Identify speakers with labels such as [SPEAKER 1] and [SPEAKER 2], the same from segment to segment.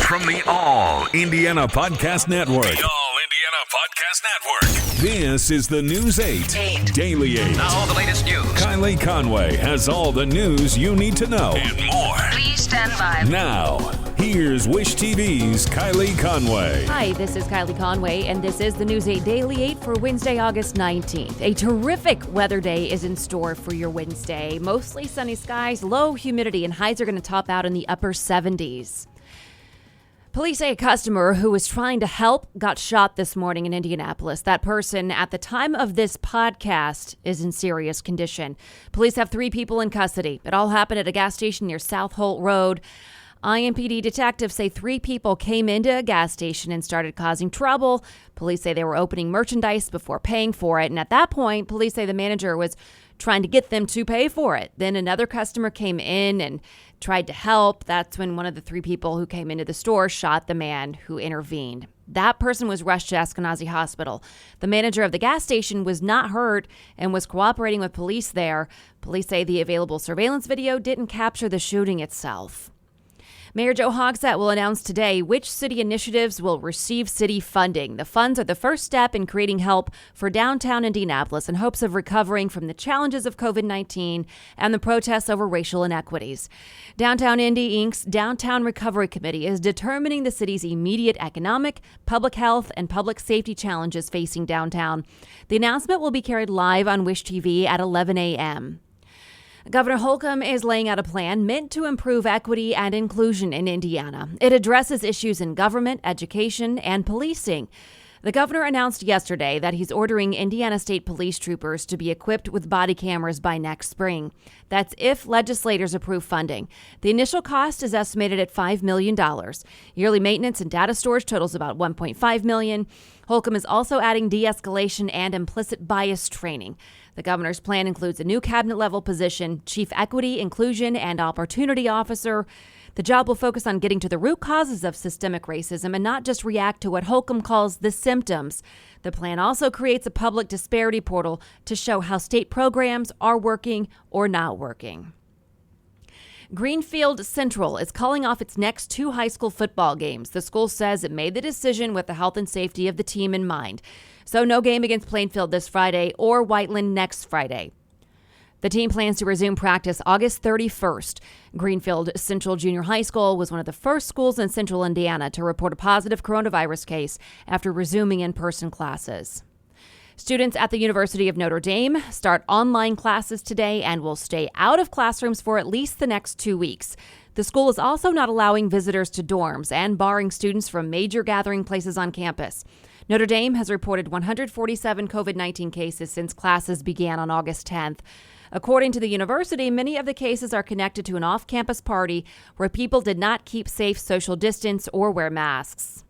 [SPEAKER 1] From the All Indiana Podcast Network.
[SPEAKER 2] The All Indiana Podcast Network.
[SPEAKER 1] This is the News 8 Daily 8.
[SPEAKER 2] Now the latest news.
[SPEAKER 1] Kylie Conway has all the news you need to know.
[SPEAKER 2] And more.
[SPEAKER 3] Please stand by.
[SPEAKER 1] Now, here's Wish TV's Kylie Conway.
[SPEAKER 4] Hi, this is Kylie Conway, and this is the News 8 Daily 8 for Wednesday, August 19th. A terrific weather day is in store for your Wednesday. Mostly sunny skies, low humidity, and highs are going to top out in the upper 70s. Police say a customer who was trying to help got shot this morning in Indianapolis. That person, at the time of this podcast, is in serious condition. Police have 3 people in custody. It all happened at a gas station near South Holt Road. IMPD detectives say 3 people came into a gas station and started causing trouble. Police say they were opening merchandise before paying for it. And at that point, police say the manager was trying to get them to pay for it. Then another customer came in and tried to help. That's when one of the 3 people who came into the store shot the man who intervened. That person was rushed to Eskenazi Hospital. The manager of the gas station was not hurt and was cooperating with police there. Police say the available surveillance video didn't capture the shooting itself. Mayor Joe Hogsett will announce today which city initiatives will receive city funding. The funds are the first step in creating help for downtown Indianapolis in hopes of recovering from the challenges of COVID-19 and the protests over racial inequities. Downtown Indy, Inc.'s Downtown Recovery Committee is determining the city's immediate economic, public health, and public safety challenges facing downtown. The announcement will be carried live on Wish TV at 11 a.m. Governor Holcomb is laying out a plan meant to improve equity and inclusion in Indiana. It addresses issues in government, education, and policing. The governor announced yesterday that he's ordering Indiana State Police troopers to be equipped with body cameras by next spring. That's if legislators approve funding. The initial cost is estimated at $5 million. Yearly maintenance and data storage totals about $1.5 million. Holcomb is also adding de-escalation and implicit bias training. The governor's plan includes a new cabinet-level position, Chief Equity, Inclusion, and Opportunity Officer. The job will focus on getting to the root causes of systemic racism and not just react to what Holcomb calls the symptoms. The plan also creates a public disparity portal to show how state programs are working or not working. Greenfield Central is calling off its next 2 high school football games. The school says it made the decision with the health and safety of the team in mind. So no game against Plainfield this Friday or Whiteland next Friday. The team plans to resume practice August 31st. Greenfield Central Junior High School was one of the first schools in central Indiana to report a positive coronavirus case after resuming in-person classes. Students at the University of Notre Dame start online classes today and will stay out of classrooms for at least the next 2 weeks. The school is also not allowing visitors to dorms and barring students from major gathering places on campus. Notre Dame has reported 147 COVID-19 cases since classes began on August 10th. According to the university, many of the cases are connected to an off-campus party where people did not keep safe social distance or wear masks.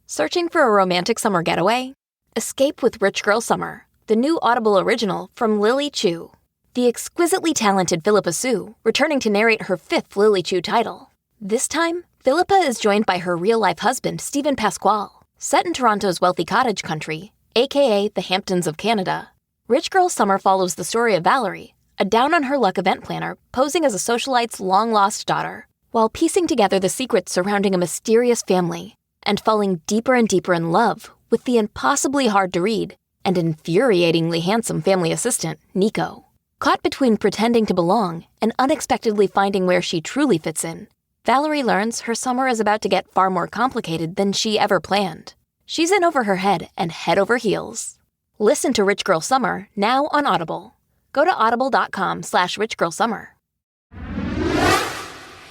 [SPEAKER 5] Searching for a romantic summer getaway? Escape with Rich Girl Summer, the new Audible original from Lily Chu. The exquisitely talented Philippa Sue, returning to narrate her 5th Lily Chu title. This time, Philippa is joined by her real-life husband, Stephen Pasquale. Set in Toronto's wealthy cottage country, aka the Hamptons of Canada, Rich Girl Summer follows the story of Valerie, a down-on-her-luck event planner posing as a socialite's long-lost daughter, while piecing together the secrets surrounding a mysterious family and falling deeper and deeper in love with the impossibly hard-to-read and infuriatingly handsome family assistant, Nico. Caught between pretending to belong and unexpectedly finding where she truly fits in, Valerie learns her summer is about to get far more complicated than she ever planned. She's in over her head and head over heels. Listen to Rich Girl Summer now on Audible. Go to audible.com/richgirlsummer.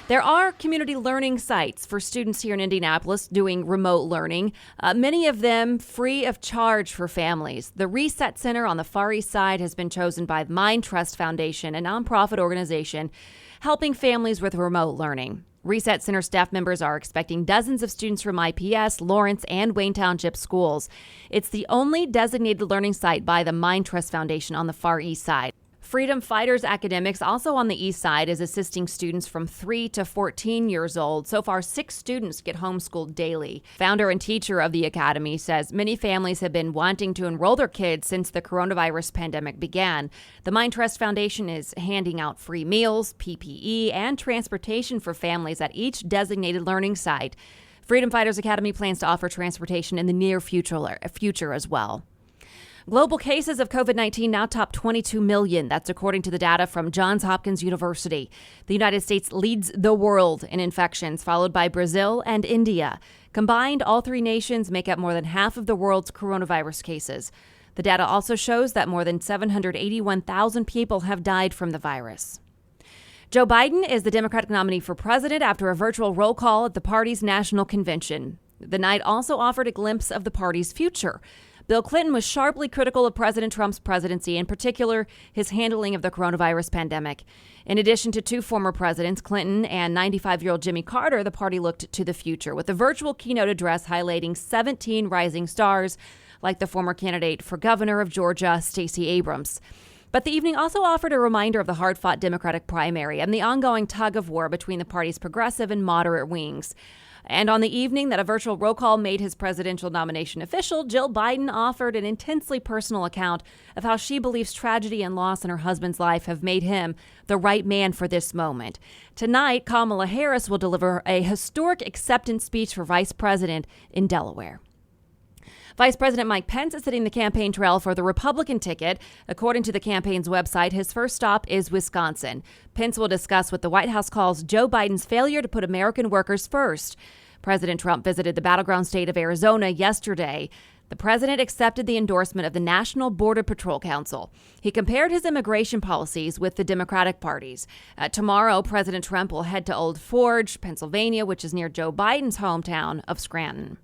[SPEAKER 4] There are community learning sites for students here in Indianapolis doing remote learning, many of them free of charge for families. The Reset Center on the Far East Side has been chosen by the Mind Trust Foundation, a nonprofit organization helping families with remote learning. Reset Center staff members are expecting dozens of students from IPS, Lawrence, and Wayne Township schools. It's the only designated learning site by the Mind Trust Foundation on the Far East Side. Freedom Fighters Academics, also on the east side, is assisting students from 3 to 14 years old. So far, 6 students get homeschooled daily. Founder and teacher of the academy says many families have been wanting to enroll their kids since the coronavirus pandemic began. The Mind Trust Foundation is handing out free meals, PPE, and transportation for families at each designated learning site. Freedom Fighters Academy plans to offer transportation in the near future as well. Global cases of COVID-19 now top 22 million. That's according to the data from Johns Hopkins University. The United States leads the world in infections, followed by Brazil and India. Combined, all 3 nations make up more than half of the world's coronavirus cases. The data also shows that more than 781,000 people have died from the virus. Joe Biden is the Democratic nominee for president after a virtual roll call at the party's national convention. The night also offered a glimpse of the party's future. Bill Clinton was sharply critical of President Trump's presidency, in particular his handling of the coronavirus pandemic. In addition to 2 former presidents, Clinton and 95-year-old Jimmy Carter, the party looked to the future with a virtual keynote address highlighting 17 rising stars, like the former candidate for governor of Georgia, Stacey Abrams. But the evening also offered a reminder of the hard-fought Democratic primary and the ongoing tug-of-war between the party's progressive and moderate wings. And on the evening that a virtual roll call made his presidential nomination official, Jill Biden offered an intensely personal account of how she believes tragedy and loss in her husband's life have made him the right man for this moment. Tonight, Kamala Harris will deliver a historic acceptance speech for vice president in Delaware. Vice President Mike Pence is hitting the campaign trail for the Republican ticket. According to the campaign's website, his first stop is Wisconsin. Pence will discuss what the White House calls Joe Biden's failure to put American workers first. President Trump visited the battleground state of Arizona yesterday. The president accepted the endorsement of the National Border Patrol Council. He compared his immigration policies with the Democratic Party's. Tomorrow, President Trump will head to Old Forge, Pennsylvania, which is near Joe Biden's hometown of Scranton.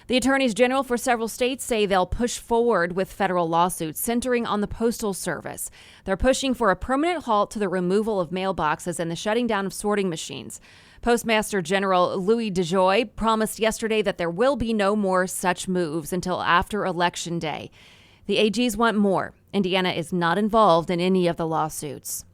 [SPEAKER 4] The attorneys general for several states say they'll push forward with federal lawsuits centering on the Postal Service. They're pushing for a permanent halt to the removal of mailboxes and the shutting down of sorting machines. Postmaster General Louis DeJoy promised yesterday that there will be no more such moves until after Election Day. The AGs want more. Indiana is not involved in any of the lawsuits.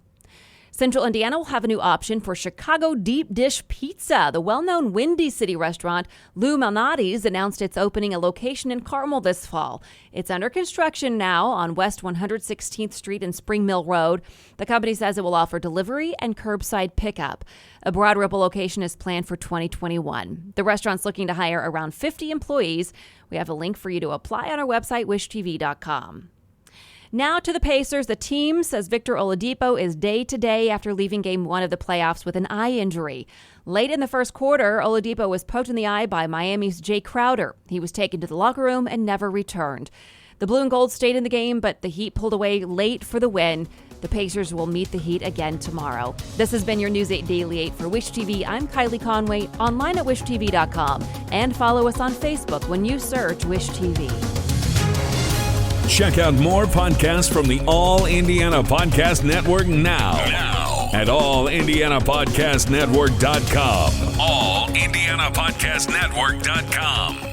[SPEAKER 4] Central Indiana will have a new option for Chicago deep dish pizza. The well-known Windy City restaurant Lou Malnati's announced it's opening a location in Carmel this fall. It's under construction now on West 116th Street and Spring Mill Road. The company says it will offer delivery and curbside pickup. A Broad Ripple location is planned for 2021. The restaurant's looking to hire around 50 employees. We have a link for you to apply on our website, wishtv.com. Now to the Pacers. The team says Victor Oladipo is day-to-day after leaving Game 1 of the playoffs with an eye injury. Late in the first quarter, Oladipo was poked in the eye by Miami's Jay Crowder. He was taken to the locker room and never returned. The blue and gold stayed in the game, but the Heat pulled away late for the win. The Pacers will meet the Heat again tomorrow. This has been your News 8 Daily 8 for Wish TV. I'm Kylie Conway, online at wishtv.com. And follow us on Facebook when you search Wish TV.
[SPEAKER 1] Check out more podcasts from the All Indiana Podcast Network now at allindianapodcastnetwork.com.
[SPEAKER 2] allindianapodcastnetwork.com.